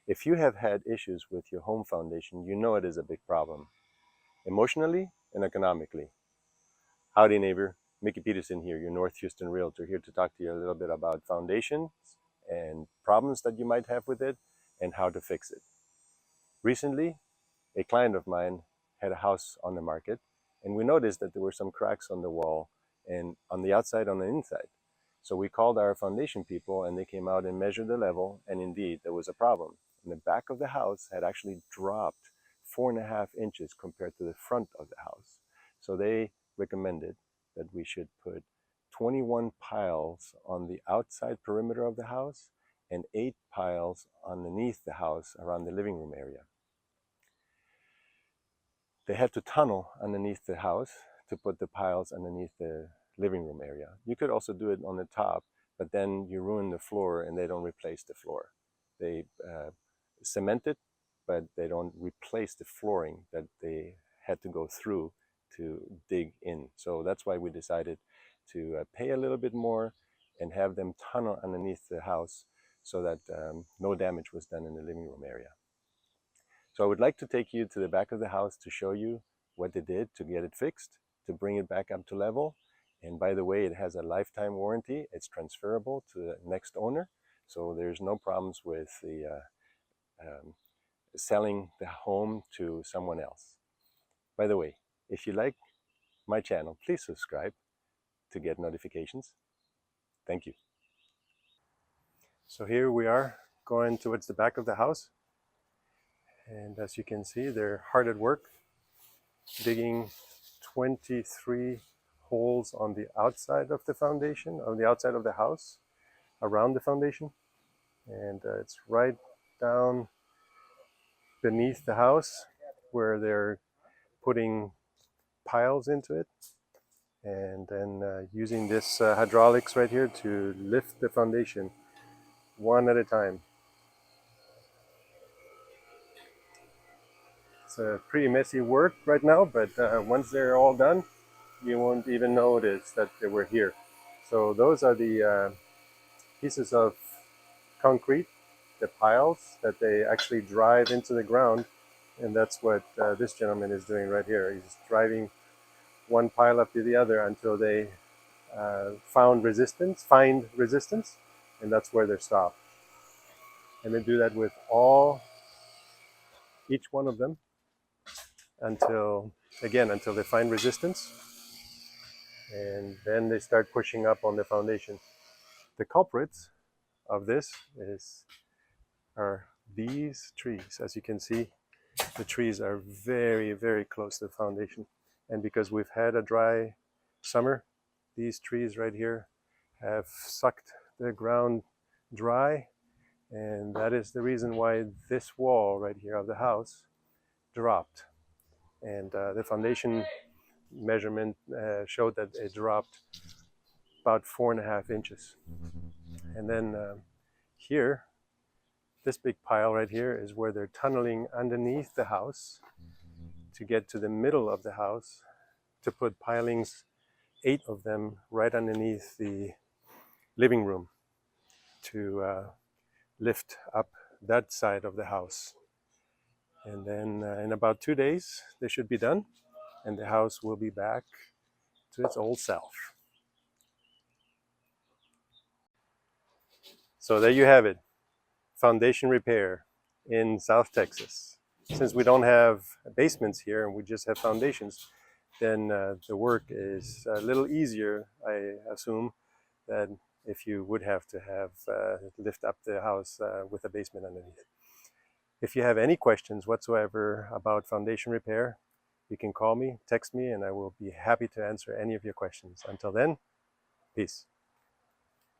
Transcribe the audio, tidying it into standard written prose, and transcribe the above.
If you have had issues with your home foundation, you know it is a big problem, emotionally and economically. Howdy neighbor, Mickey Petersen here, your North Houston realtor, here to talk to you a little bit about foundations and problems that you might have with it and how to fix it. Recently, a client of mine had a house on the market, and we noticed that there were some cracks on the wall and on the outside, on the inside. So we called our foundation people and they came out and measured the level, and indeed there was a problem. And the back of the house had actually dropped 4.5 inches compared to the front of the house. So they recommended that we should put 21 piles on the outside perimeter of the house and 8 piles underneath the house around the living room area. They had to tunnel underneath the house to put the piles underneath the living room area. You could also do it on the top, but then you ruin the floor and they don't replace the floor. They cement it, but they don't replace the flooring that they had to go through to dig in. So that's why we decided to pay a little bit more and have them tunnel underneath the house so that no damage was done in the living room area. So I would like to take you to the back of the house to show you what they did to get it fixed, to bring it back up to level. And by the way, it has a lifetime warranty. It's transferable to the next owner. So there's no problems with the selling the home to someone else. By the way, if you like my channel, please subscribe to get notifications. Thank you. So here we are going towards the back of the house. And as you can see, they're hard at work, digging 23 holes on the outside of the foundation, on the outside of the house, around the foundation. And it's right down beneath the house where they're putting piles into it. And then using this hydraulics right here to lift the foundation one at a time. It's a pretty messy work right now, but once they're all done, you won't even notice that they were here. So those are the pieces of concrete, the piles that they actually drive into the ground. And that's what this gentleman is doing right here. He's driving one pile up to the other until they find resistance, and that's where they're stopped. And they do that with each one of them until they find resistance, and then they start pushing up on the foundation. The culprits of this are these trees. As you can see, the trees are very, very close to the foundation. And because we've had a dry summer, these trees right here have sucked the ground dry. And that is the reason why this wall right here of the house dropped. And the foundation measurement showed that it dropped about 4.5 inches. And then here, this big pile right here is where they're tunneling underneath the house to get to the middle of the house to put pilings, 8 of them, right underneath the living room to lift up that side of the house. And then in about 2 days, they should be done, and the house will be back to its old self. So there you have it, foundation repair in South Texas. Since we don't have basements here and we just have foundations, then the work is a little easier, I assume, than if you would have to lift up the house with a basement underneath. If you have any questions whatsoever about foundation repair, you can call me, text me, and I will be happy to answer any of your questions. Until then, peace.